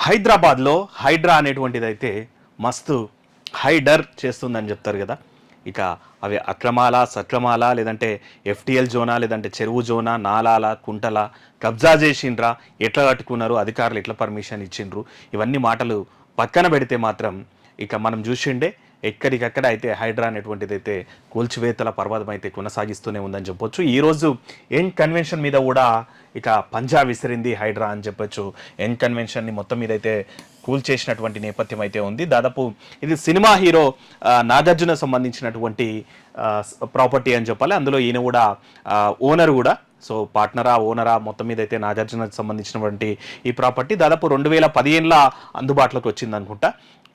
హైదరాబాద్లో హైడ్రా అనేటువంటిది అయితే మస్తు హైడర్ చేస్తుందని చెప్తారు కదా. ఇక అవి అక్రమాల సక్రమాల లేదంటే ఎఫ్టీఎల్ జోనా లేదంటే చెరువు జోనా నాలాల కుంటల కబ్జా చేసిండ్రా, ఎట్లా కట్టుకున్నారు, అధికారులు ఎట్లా పర్మిషన్ ఇచ్చిండ్రు, ఇవన్నీ మాటలు పక్కన పెడితే మాత్రం ఇక మనం చూసిండే ఎక్కడికక్కడ అయితే హైడ్రా అనేటువంటిది అయితే కూల్చివేతల పర్వతం అయితే కొనసాగిస్తూనే ఉందని చెప్పొచ్చు. ఈరోజు ఎన్ కన్వెన్షన్ మీద కూడా ఇక పంజా విసిరింది హైడ్రా అని చెప్పొచ్చు. ఎన్ కన్వెన్షన్ని మొత్తం మీద అయితే కూల్చేసినటువంటి నేపథ్యం అయితే ఉంది. దాదాపు ఇది సినిమా హీరో నాగార్జున సంబంధించినటువంటి ప్రాపర్టీ అని చెప్పాలి. అందులో ఈయన కూడా ఓనర్ కూడా, సో పార్ట్నరా ఓనరా మొత్తం మీద అయితే నాగార్జునకు సంబంధించినటువంటి ఈ ప్రాపర్టీ దాదాపు 2015లో అందుబాటులోకి వచ్చింది అనుకుంటా.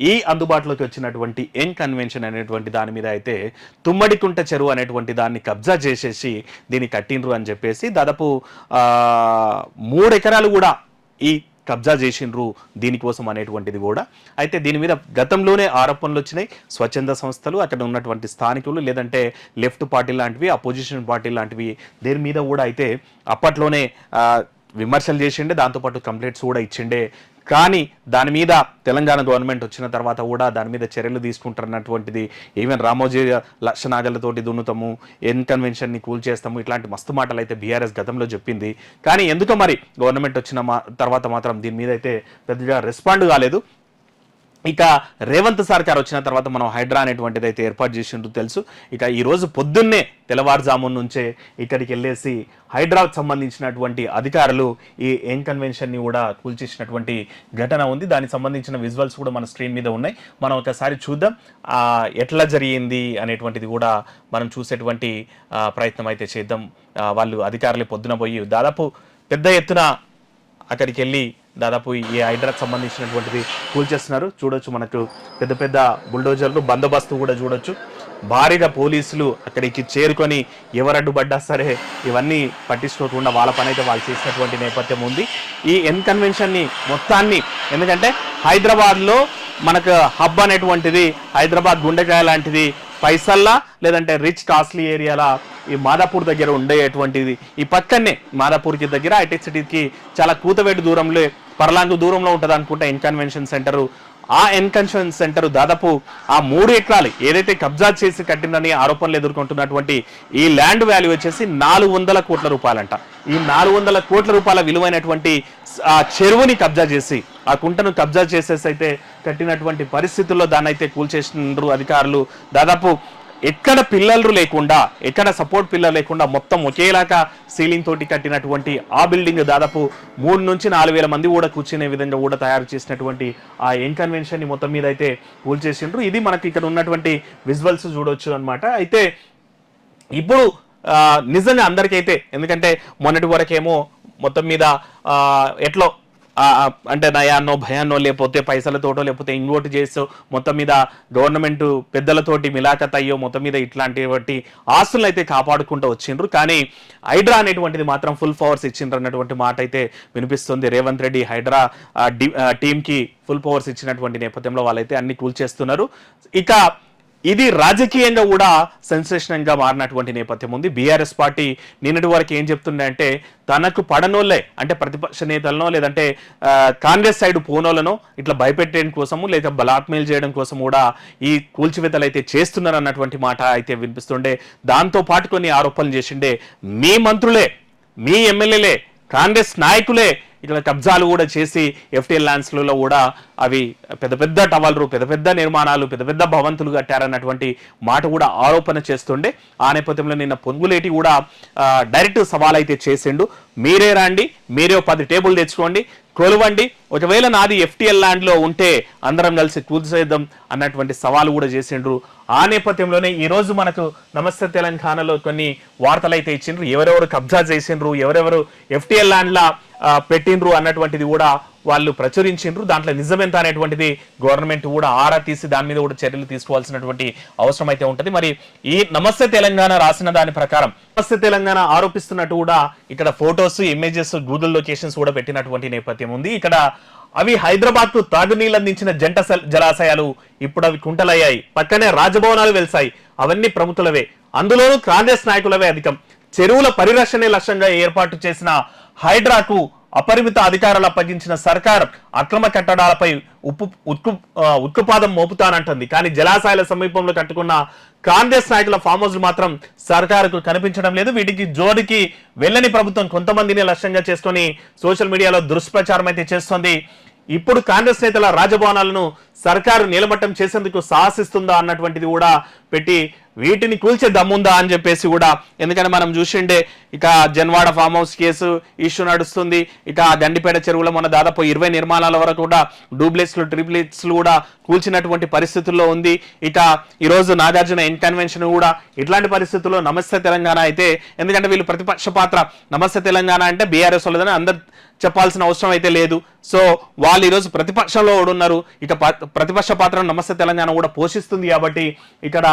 ఈ అందుబాటులోకి వచ్చినటువంటి ఎన్ కన్వెన్షన్ అనేటువంటి దాని మీద అయితే తుమ్మడికుంట చెరువు అనేటువంటి దాన్ని కబ్జా చేసేసి దీన్ని కట్టిండ్రు అని చెప్పేసి దాదాపు 3 ఎకరాలు కూడా ఈ కబ్జా చేసిండ్రు దీనికోసం అనేటువంటిది కూడా. అయితే దీని మీద గతంలోనే ఆరోపణలు వచ్చినాయి. స్వచ్ఛంద సంస్థలు, అక్కడ ఉన్నటువంటి స్థానికులు, లేదంటే లెఫ్ట్ పార్టీ లాంటివి, అపోజిషన్ పార్టీ లాంటివి దీని మీద కూడా అయితే అప్పట్లోనే విమర్శలు చేసిండే, దాంతోపాటు కంప్లైంట్స్ కూడా ఇచ్చిండే. కానీ దాని మీద తెలంగాణ గవర్నమెంట్ వచ్చిన తర్వాత కూడా దాని మీద చర్యలు తీసుకుంటున్నటువంటిది, ఈవెన్ రామోజీ లక్షనాగలతోటి దున్నుతాము, ఎన్ కన్వెన్షన్ని కూల్చేస్తాము, ఇట్లాంటి మస్తు మాటలు అయితే బీఆర్ఎస్ గతంలో చెప్పింది. కానీ ఎందుకో మరి గవర్నమెంట్ వచ్చిన తర్వాత మాత్రం దీని మీద అయితే పెద్దగా రెస్పాండ్ కాలేదు. ఇక రేవంత్ సర్కార్ వచ్చిన తర్వాత మనం హైడ్రా అనేటువంటిది అయితే ఏర్పాటు చేసిండ్రు తెలుసు. ఇక ఈరోజు పొద్దున్నే తెల్లవారుజామున నుంచే ఇక్కడికి వెళ్ళేసి హైడ్రాకు సంబంధించినటువంటి అధికారులు ఈ ఎన్ కన్వెన్షన్ని కూడా కూల్చేసినటువంటి ఘటన ఉంది. దానికి సంబంధించిన విజువల్స్ కూడా మన స్క్రీన్ మీద ఉన్నాయి. మనం ఒకసారి చూద్దాం ఎట్లా జరిగింది అనేటువంటిది కూడా మనం చూసేటువంటి ప్రయత్నం అయితే చేద్దాం. వాళ్ళు అధికారులు పొద్దున పోయి దాదాపు పెద్ద ఎత్తున అక్కడికి వెళ్ళి దాదాపు ఈ హైడ్రాకు సంబంధించినటువంటిది కూల్చేస్తున్నారు. చూడొచ్చు, మనకు పెద్ద పెద్ద బుల్డోజర్లు బందోబస్తు కూడా చూడొచ్చు. భారీగా పోలీసులు అక్కడికి చేరుకొని ఎవరు అడ్డుపడ్డా సరే ఇవన్నీ పట్టించుకోకుండా వాళ్ళ పని అయితే వాళ్ళు చేసినటువంటి నేపథ్యం ఉంది. ఈ ఎన్ కన్వెన్షన్ని మొత్తాన్ని, ఎందుకంటే హైదరాబాద్లో మనకు హబ్ అనేటువంటిది హైదరాబాద్ గుండెకాయ లాంటిది, పైసల్లా లేదంటే రిచ్ కాస్ట్లీ ఏరియాలా ఈ మాదాపూర్ దగ్గర ఉండేటువంటిది. ఈ పక్కనే మాదాపూర్కి దగ్గర హైటెక్ సిటీకి చాలా కూతవేటు దూరంలో, పర్లాంగు దూరంలో ఉంటుంది అనుకుంటా ఎన్ కన్వెన్షన్ సెంటరు. ఆ ఎన్ కన్వెన్షన్ సెంటర్ దాదాపు ఆ 3 ఎకరాలు ఏదైతే కబ్జా చేసి కట్టిందని ఆరోపణలు ఎదుర్కొంటున్నటువంటి ఈ ల్యాండ్ వాల్యూ వచ్చేసి 400 కోట్ల రూపాయలంట. ఈ 400 కోట్ల రూపాయల విలువైనటువంటి ఆ చెరువుని కబ్జా చేసి, ఆ కుంటను కబ్జా చేసేసి అయితే కట్టినటువంటి పరిస్థితుల్లో దాన్ని అయితే కూల్చేసినారు అధికారులు. దాదాపు ఎక్కడ పిల్లలు లేకుండా, ఎక్కడ సపోర్ట్ పిల్లలు లేకుండా మొత్తం ఒకేలాగా సీలింగ్ తోటి కట్టినటువంటి ఆ బిల్డింగ్ దాదాపు 3 నుంచి 4,000 మంది కూడా కూర్చునే విధంగా కూడా తయారు చేసినటువంటి ఆ ఎన్ కన్వెన్షన్ని మొత్తం మీద అయితే కూల్చేసిండ్రు. ఇది మనకి ఇక్కడ ఉన్నటువంటి విజువల్స్ చూడొచ్చు అనమాట. అయితే ఇప్పుడు నిజంగా అందరికైతే, ఎందుకంటే మొన్నటి వరకేమో మొత్తం మీద ఎట్లో అంటే నయాన్నో భయాన్నో లేకపోతే పైసలతోటో లేకపోతే ఇంకోటి చేసో మొత్తం మీద గవర్నమెంట్ పెద్దలతోటి మిలాఖత్ అయ్యో మొత్తం మీద ఇట్లాంటి ఆస్తులను అయితే కాపాడుకుంటూ వచ్చిండ్రు. కానీ హైడ్రా అనేటువంటిది మాత్రం ఫుల్ పవర్స్ ఇచ్చిండ్రు అన్నటువంటి మాట అయితే వినిపిస్తుంది. రేవంత్ రెడ్డి హైడ్రా టీంకి ఫుల్ పవర్స్ ఇచ్చినటువంటి నేపథ్యంలో వాళ్ళైతే అన్ని కూల్చేస్తున్నారు. ఇక ఇది రాజకీయంగా కూడా సెన్సేషన్గా మారినటువంటి నేపథ్యం ఉంది. బీఆర్ఎస్ పార్టీ నిన్నటి వరకు ఏం చెప్తుండే అంటే, తనకు పడనోళ్ళే అంటే ప్రతిపక్ష నేతలనో లేదంటే కాంగ్రెస్ సైడ్ పోనోళ్ళనో ఇట్లా భయపెట్టడం కోసము లేక బ్లాక్మెయిల్ చేయడం కోసం కూడా ఈ కూల్చివేతలు అయితే చేస్తున్నారు అన్నటువంటి మాట అయితే వినిపిస్తుండే. దాంతో పాటు కొన్ని ఆరోపణలు చేసిండే, మీ మంత్రులే, మీ ఎమ్మెల్యేలే, కాంగ్రెస్ నాయకులే ఇక్కడ కబ్జాలు కూడా చేసి ఎఫ్టీఎల్ ల్యాండ్స్లలో కూడా అవి పెద్ద పెద్ద టవర్లు, పెద్ద పెద్ద నిర్మాణాలు, పెద్ద పెద్ద భవంతులు కట్టారన్నటువంటి మాట కూడా ఆరోపణ చేస్తుండే. ఆ నేపథ్యంలో నిన్న పొంగులేటి కూడా డైరెక్ట్ సవాల్ అయితే చేసిండు. మీరే రండి, మీరే 10 టేబుల్ తెచ్చుకోండి, కొలువండి, ఒకవేళ నాది ఎఫ్టీఎల్ ల్యాండ్లో ఉంటే అందరం కలిసి కూల్చేద్దాం అన్నటువంటి సవాలు కూడా చేసిండ్రు. ఆ నేపథ్యంలోనే ఈరోజు మనకు నమస్తే తెలంగాణలో కొన్ని వార్తలు అయితే ఇచ్చిండ్రు. ఎవరెవరు కబ్జా చేసిండ్రు, ఎవరెవరు ఎఫ్టీఎల్ ల్యాండ్లా పెట్టిండ్రు అన్నటువంటిది కూడా వాళ్ళు ప్రచురించిండ్రు. దాంట్లో నిజమెంత అనేటువంటిది గవర్నమెంట్ కూడా ఆరా తీసి దాని మీద కూడా చర్యలు తీసుకోవాల్సినటువంటి అవసరం అయితే ఉంటుంది. మరి ఈ నమస్తే తెలంగాణ రాసిన దాని ప్రకారం నమస్తే తెలంగాణ ఆరోపిస్తున్నట్టు కూడా ఇక్కడ ఫొటోస్, ఇమేజెస్, గూగుల్ లొకేషన్స్ కూడా పెట్టినటువంటి నేపథ్యం ఉంది. ఇక్కడ అవి హైదరాబాద్ కు తాగునీళ్ళు అందించిన జంట జలాశయాలు ఇప్పుడు అవి కుంటలయ్యాయి. పక్కనే రాజభవనాలు వెలిసాయి, అవన్నీ ప్రముఖులవే, అందులోనూ కాంగ్రెస్ నాయకులవే అధికం. చెరువుల పరిరక్షణే లక్ష్యంగా ఏర్పాటు చేసిన హైడ్రాకు అపరిమిత అధికారాలు అప్పగించిన సర్కార్ అక్రమ కట్టడాలపై ఉక్కుపాదం మోపుతానంటుంది. కానీ జలాశయాల సమీపంలో కట్టుకున్న కాంగ్రెస్ నాయకుల ఫామ్ హౌస్ మాత్రం సర్కారుకు కనిపించడం లేదు. వీటికి జోడికి వెళ్ళని ప్రభుత్వం కొంతమందిని లక్ష్యంగా చేసుకొని సోషల్ మీడియాలో దుష్ప్రచారం అయితే చేస్తోంది. ఇప్పుడు కాంగ్రెస్ నేతల రాజభవనాలను సర్కారు నిలమట్టం చేసేందుకు సాహసిస్తుందా అన్నటువంటిది కూడా పెట్టి వీటిని కూల్చే దమ్ముందా అని చెప్పేసి కూడా, ఎందుకంటే మనం చూసిండే ఇక Janwada farm house case issue నడుస్తుంది. ఇక గండిపేట చెరువులో మన దాదాపు 20 నిర్మాణాల వరకు కూడా డూప్లెక్స్లు ట్రిప్లెక్స్లు కూడా కూల్చినటువంటి పరిస్థితుల్లో ఉంది. ఇక ఈరోజు నాగార్జున కన్వెన్షన్ కూడా ఇట్లాంటి పరిస్థితుల్లో నమస్తే తెలంగాణ అయితే, ఎందుకంటే వీళ్ళు ప్రతిపక్ష పాత్ర నమస్తే తెలంగాణ అంటే బీఆర్ఎస్ వాళ్ళదని అందరు చెప్పాల్సిన అవసరం అయితే లేదు. సో వాళ్ళు ఈరోజు ప్రతిపక్షంలో ఉన్నారు. ఇక ప్రతిపక్ష పాత్ర నమస్తే తెలంగాణ కూడా పోషిస్తుంది. కాబట్టి ఇక్కడ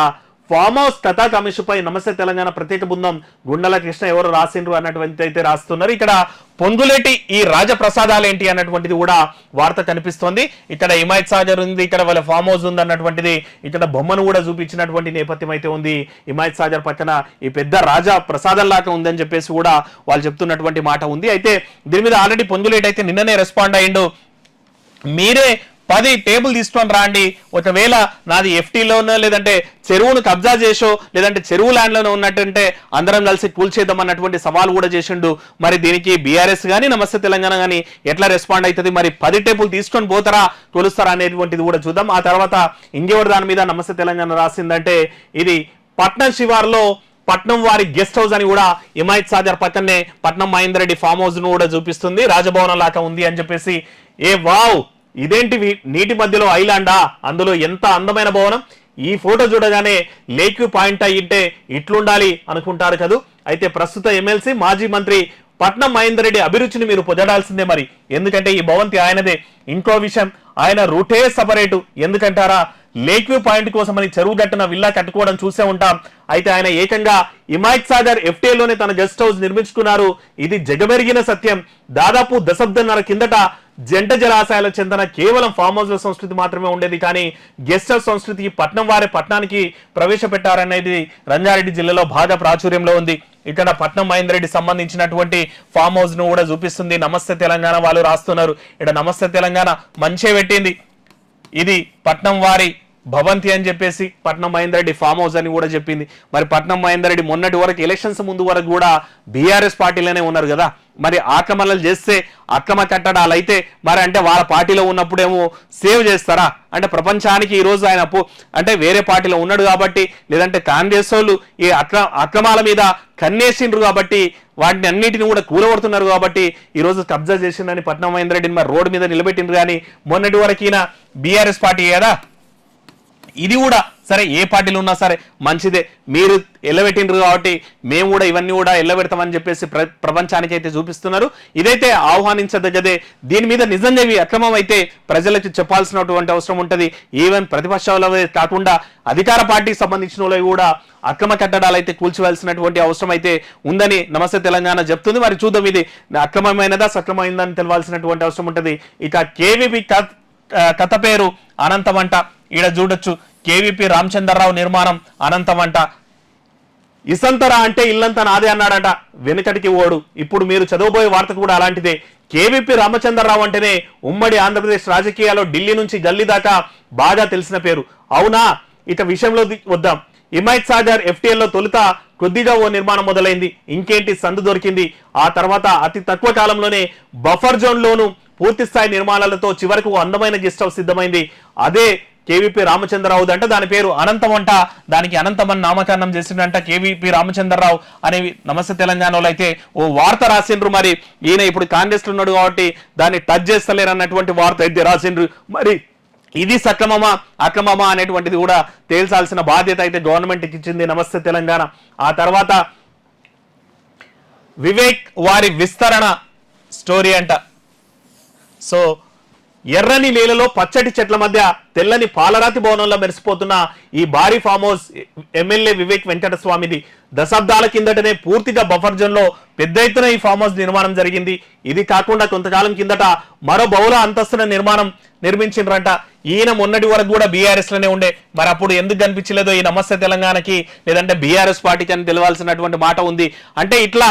ఫామ్ హౌస్ కథా కమిషన్పై నమస్తే తెలంగాణ ప్రత్యేక బృందం గుండెల కృష్ణ ఎవరు రాసిండ్రు అన్నటువంటి అయితే రాస్తున్నారు. ఇక్కడ పొంగులేటి ఈ రాజప్రసాదాలు ఏంటి అన్నటువంటిది కూడా వార్త కనిపిస్తోంది. ఇక్కడ హిమాయత్ సాగర్ ఉంది, ఇక్కడ వాళ్ళ ఫామ్ హౌస్ ఉంది అన్నటువంటిది ఇక్కడ బొమ్మను కూడా చూపించినటువంటి నేపథ్యం అయితే ఉంది. హిమాయత్ సాగర్ పక్కన ఈ పెద్ద రాజా ప్రసాదం లాగా ఉందని చెప్పేసి కూడా వాళ్ళు చెప్తున్నటువంటి మాట ఉంది. అయితే దీని మీద ఆల్రెడీ పొంగులేటి అయితే నిన్ననే రెస్పాండ్ అయ్యిండు. మీరే 10 టేబుల్ తీసుకొని రాండి, ఒకవేళ నాది ఎఫ్టీలోనో లేదంటే చెరువును కబ్జా చేసో లేదంటే చెరువు ల్యాండ్లోనే ఉన్నట్టుంటే అందరం కలిసి కూల్చేద్దాం అన్నటువంటి సవాల్ కూడా చేసిండు. మరి దీనికి బీఆర్ఎస్ కానీ నమస్తే తెలంగాణ కానీ ఎట్లా రెస్పాండ్ అవుతుంది, మరి 10 టేబుల్ తీసుకొని పోతారా తోలుస్తారా అనేటువంటిది కూడా చూద్దాం. ఆ తర్వాత ఇంకెవరి దాని మీద నమస్తే తెలంగాణ రాసిందంటే ఇది పట్నం శివార్లో పట్నం వారి గెస్ట్ హౌస్ అని కూడా హిమాయత్ సాగర్ పక్కనే పట్నం మహేందర్ రెడ్డి ఫామ్ హౌస్ ను కూడా చూపిస్తుంది. రాజభవనం లాగా ఉంది అని చెప్పేసి, ఏ వావ్ ఇదేంటివి నీటి మధ్యలో ఐలాండా, అందులో ఎంత అందమైన భవనం, ఈ ఫోటో చూడగానే లేక్ వ్యూ పాయింట్ అయ్యింటే ఇట్లుండాలి అనుకుంటారు కదా. అయితే ప్రస్తుత ఎమ్మెల్సీ మాజీ మంత్రి పట్నం మహేందర్ రెడ్డి అభిరుచిని మీరు పొందడాల్సిందే మరి, ఎందుకంటే ఈ భవంతి ఆయనదే. ఇంకో విషయం, ఆయన రూటే సపరేటు. ఎందుకంటారా, లేక్ వ్యూ పాయింట్ కోసమని చెరువు గట్టున విల్లా కట్టుకోవడం చూసే ఉంటాం. అయితే ఆయన ఏకంగా హిమాయత్ సాగర్ ఎఫ్టీలోనే తన గెస్ట్ హౌస్ నిర్మించుకున్నారు. ఇది జగమెరిగిన సత్యం. దాదాపు దశాబ్దంన్నర కిందట జంట జలాశయాల చెందిన కేవలం ఫామ్ హౌస్ల సంస్కృతి మాత్రమే ఉండేది. కానీ గెస్ట్ హౌస్ సంస్కృతి పట్నం వారే పట్నానికి ప్రవేశపెట్టారనేది రంగారెడ్డి జిల్లాలో బాగా ప్రాచుర్యంలో ఉంది. ఇక్కడ పట్నం మహేందర్ రెడ్డి సంబంధించినటువంటి ఫామ్ హౌస్ ను కూడా చూపిస్తుంది నమస్తే తెలంగాణ వాళ్ళు రాస్తున్నారు. ఇక్కడ నమస్తే తెలంగాణ మంచే పెట్టింది, ఇది పట్నం వారి భవంతి అని చెప్పేసి పట్నం మహేందర్ రెడ్డి ఫామ్ హౌస్ అని కూడా చెప్పింది. మరి పట్నం మహేందర్ రెడ్డి మొన్నటి వరకు ఎలక్షన్స్ ముందు వరకు కూడా బీఆర్ఎస్ పార్టీలోనే ఉన్నారు కదా. మరి ఆక్రమణలు చేస్తే అక్రమ కట్టడాలు అయితే మరి అంటే వాళ్ళ పార్టీలో ఉన్నప్పుడేమో సేవ్ చేస్తారా అంటే ప్రపంచానికి ఈరోజు ఆయన అంటే వేరే పార్టీలో ఉన్నాడు కాబట్టి, లేదంటే కాంగ్రెస్ వాళ్ళు ఈ అక్రమాల మీద కన్నేసిండ్రు కాబట్టి వాటిని అన్నిటిని కూడా కూలగొడుతున్నారు కాబట్టి ఈరోజు కబ్జా చేసిందని పట్నం మహేందర్ రెడ్డిని మరి రోడ్డు మీద నిలబెట్టిండ్రు. కానీ మొన్నటి వరకు ఈయన బీఆర్ఎస్ పార్టీ కదా, ఇది కూడా సరే ఏ పార్టీలు ఉన్నా సరే మంచిదే, మీరు ఎల్లబెట్టిండ్రు కాబట్టి మేము కూడా ఇవన్నీ కూడా ఎల్లబెడతామని చెప్పేసి ప్రపంచానికి అయితే చూపిస్తున్నారు. ఇదైతే ఆహ్వానించదగ్గదే. దీని మీద నిజంగా ఇవి అక్రమం అయితే ప్రజలకు చెప్పాల్సినటువంటి అవసరం ఉంటుంది. ఈవెన్ ప్రతిపక్షాలే కాకుండా అధికార పార్టీకి సంబంధించిన వాళ్ళు కూడా అక్రమ కట్టడాలు అయితే కూల్చివలసినటువంటి అవసరం అయితే ఉందని నమస్తే తెలంగాణ చెప్తుంది. మరి చూద్దాం ఇది అక్రమమైనదా సక్రమైందని తెలవాల్సినటువంటి అవసరం ఉంటుంది. ఇక కేవీపీ కథ పేరు అనంతమంట, ఈడ చూడొచ్చు కేవీపీ రామచంద్రరావు నిర్మాణం అనంతమంట. ఇసంతరా అంటే ఇల్లంతా నాదే అన్నాడట వెనుకటికి ఓడు. ఇప్పుడు మీరు చదవబోయే వార్త కూడా అలాంటిదే. కేవీపీ రామచంద్రరావు అంటేనే ఉమ్మడి ఆంధ్రప్రదేశ్ రాజకీయాల్లో ఢిల్లీ నుంచి గల్లీ దాకా బాగా తెలిసిన పేరు. అవునా, ఇక విషయంలో వద్దాం. హిమాయత్ సాగర్ ఎఫ్టీఎల్లో తొలుత కొద్దిగా ఓ నిర్మాణం మొదలైంది, ఇంకేంటి సందు దొరికింది. ఆ తర్వాత అతి తక్కువ కాలంలోనే బఫర్ జోన్ లోను పూర్తి స్థాయి నిర్మాణాలతో చివరకు అందమైన గెస్ట్ హౌస్ సిద్ధమైంది. అదే కేవీపీ రామచంద్రరావు అంట, దాని పేరు అనంతం అంట. దానికి అనంతమని నామకరణం చేసిండంట కేవీపీ రామచంద్రరావు అనేవి నమస్తే తెలంగాణలో అయితే ఓ వార్త రాసిండ్రు. మరి ఈయన ఇప్పుడు కాంగ్రెస్ లో ఉన్నాడు కాబట్టి దాన్ని టచ్ చేస్తలేరు అన్నటువంటి వార్త అయితే రాసిండ్రు. మరి ఇది సక్రమమా అక్రమమా అనేటువంటిది కూడా తేల్చాల్సిన బాధ్యత అయితే గవర్నమెంట్కి ఇచ్చింది నమస్తే తెలంగాణ. ఆ తర్వాత వివేక్ వారి విస్తరణ స్టోరీ అంట. సో ఎర్రని నీళ్ళలో పచ్చటి చెట్ల మధ్య తెల్లని పాలరాతి భవనంలో మెరిసిపోతున్న ఈ భారీ ఫామ్ హౌస్ ఎమ్మెల్యే వివేక్ వెంకటస్వామిది. దశాబ్దాల కిందటనే పూర్తిగా బఫర్ జోన్ లో పెద్ద ఎత్తున ఈ ఫామ్ హౌస్ నిర్మాణం జరిగింది. ఇది కాకుండా కొంతకాలం కిందట మరో బహుళ అంతస్తున నిర్మించిండ్రంట. ఈయన మొన్నటి వరకు కూడా బీఆర్ఎస్ లోనే ఉండే. మరి అప్పుడు ఎందుకు కనిపించలేదో ఈ నమస్తే తెలంగాణకి లేదంటే బీఆర్ఎస్ పార్టీకి అని తెలవాల్సినటువంటి మాట ఉంది. అంటే ఇట్లా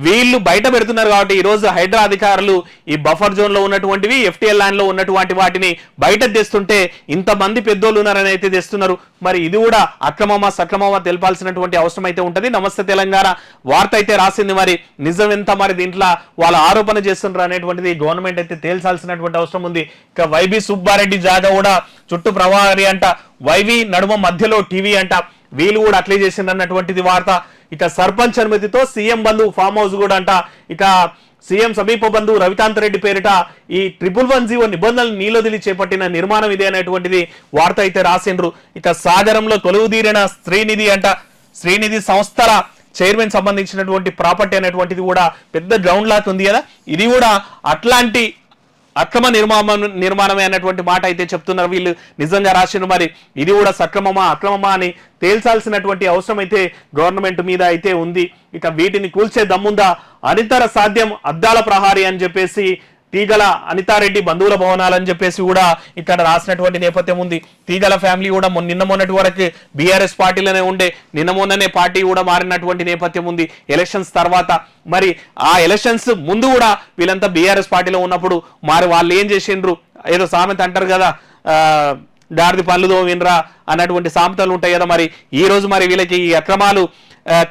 వీళ్ళు బయట పెడుతున్నారు కాబట్టి ఈ రోజు హైడ్రా అధికారులు ఈ బఫర్ జోన్ లో ఉన్నటువంటివి ఎఫ్టీఎల్ ల్యాండ్ లో ఉన్నటువంటి వాటిని బయట తెస్తుంటే ఇంతమంది పెద్దోళ్ళు ఉన్నారని అయితే తెస్తున్నారు. మరి ఇది కూడా అక్రమమా సక్రమమా తెలపాల్సినటువంటి అవసరం అయితే ఉంటది. నమస్తే తెలంగాణ వార్త అయితే రాసింది. మరి నిజం ఎంత, మరి దీంట్లో వాళ్ళ ఆరోపణ చేస్తున్నారు అనేటువంటిది గవర్నమెంట్ అయితే తేల్చాల్సినటువంటి అవసరం ఉంది. ఇక వైబీ సుబ్బారెడ్డి జాగా కూడా చుట్టూ ప్రవాహరి అంట, వైవి నడుమ మధ్యలో టీవీ అంట, వీళ్ళు కూడా అట్లే చేసింది అన్నటువంటిది వార్త. ఇక సర్పంచ్ అనుమతితో సీఎం బంధువు ఫామ్ హౌస్ కూడా అంట. ఇక సీఎం సమీప బంధువు రవికాంత్ రెడ్డి పేరిట ఈ 111 నిబంధనలు నీలోదిలి చేపట్టిన నిర్మాణం ఇదే అనేటువంటిది వార్త అయితే రాసిండ్రు. ఇక సాగరంలో కొలువుదీరిన శ్రీనిధి అంట, శ్రీనిధి సంస్థల చైర్మన్ సంబంధించినటువంటి ప్రాపర్టీ అనేటువంటిది కూడా పెద్ద గ్రౌండ్ లాక్ ఉంది కదా, ఇది కూడా అట్లాంటి అక్రమ నిర్మాణమే అన్నటువంటి మాట అయితే చెప్తున్నారు వీళ్ళు. నిజంగా రాసిన మరి ఇది కూడా సక్రమమా అక్రమమా అని తేల్చాల్సినటువంటి అవసరం అయితే గవర్నమెంట్ మీద అయితే ఉంది. ఇక వీటిని కూల్చే దమ్ముందా, అనితర సాధ్యం అద్దాల ప్రహారీ అని చెప్పేసి తీగల అనితారెడ్డి బంధువుల భవనాలని చెప్పేసి కూడా ఇక్కడ రాసినటువంటి నేపథ్యం ఉంది. తీగల ఫ్యామిలీ కూడా నిన్న మొన్నటి వరకు బీఆర్ఎస్ పార్టీలోనే ఉండే, నిన్న మొన్ననే పార్టీ కూడా మారినటువంటి నేపథ్యం ఉంది ఎలక్షన్స్ తర్వాత. మరి ఆ ఎలక్షన్స్ ముందు కూడా వీళ్ళంతా బీఆర్ఎస్ పార్టీలో ఉన్నప్పుడు మరి వాళ్ళు ఏం చేసిండ్రు, ఏదో సామెత అంటారు కదా, గాడిది పనులు వినరా అన్నటువంటి సామెతలు ఉంటాయి కదా. మరి ఈ రోజు మరి వీళ్ళకి ఈ అక్రమాలు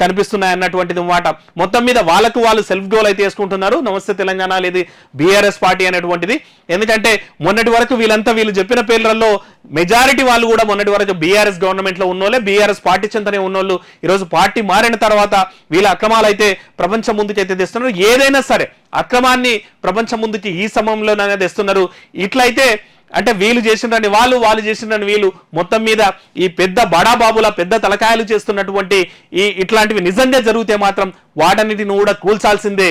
కనిపిస్తున్నాయి అన్నటువంటిది మాట. మొత్తం మీద వాళ్ళకు వాళ్ళు సెల్ఫ్ గోల్ అయితే వేసుకుంటున్నారు. నమస్తే తెలంగాణ లేదు బీఆర్ఎస్ పార్టీ అనేటువంటిది. ఎందుకంటే మొన్నటి వరకు వీళ్ళు చెప్పిన పేర్లలో మెజారిటీ వాళ్ళు కూడా మొన్నటి వరకు బీఆర్ఎస్ గవర్నమెంట్ లో ఉన్నోళ్ళే, బీఆర్ఎస్ పార్టీ చెంతనే ఉన్నోళ్ళు. ఈరోజు పార్టీ మారిన తర్వాత వీళ్ళ అక్రమాలు అయితే ప్రపంచం ముందుకైతే తెస్తున్నారు. ఏదైనా సరే అక్రమాన్ని ప్రపంచం ముందుకి ఈ సమయంలోనే తెస్తున్నారు. ఇట్లయితే అంటే వీళ్ళు చేసిండ్రని వాళ్ళు చేసిండ్రని వీళ్ళు, మొత్తం మీద ఈ పెద్ద బడాబాబుల పెద్ద తలకాయలు చేస్తున్నటువంటి ఇట్లాంటివి నిజంగా జరిగితే మాత్రం వాటన్నిటిని కూడా కూల్చాల్సిందే.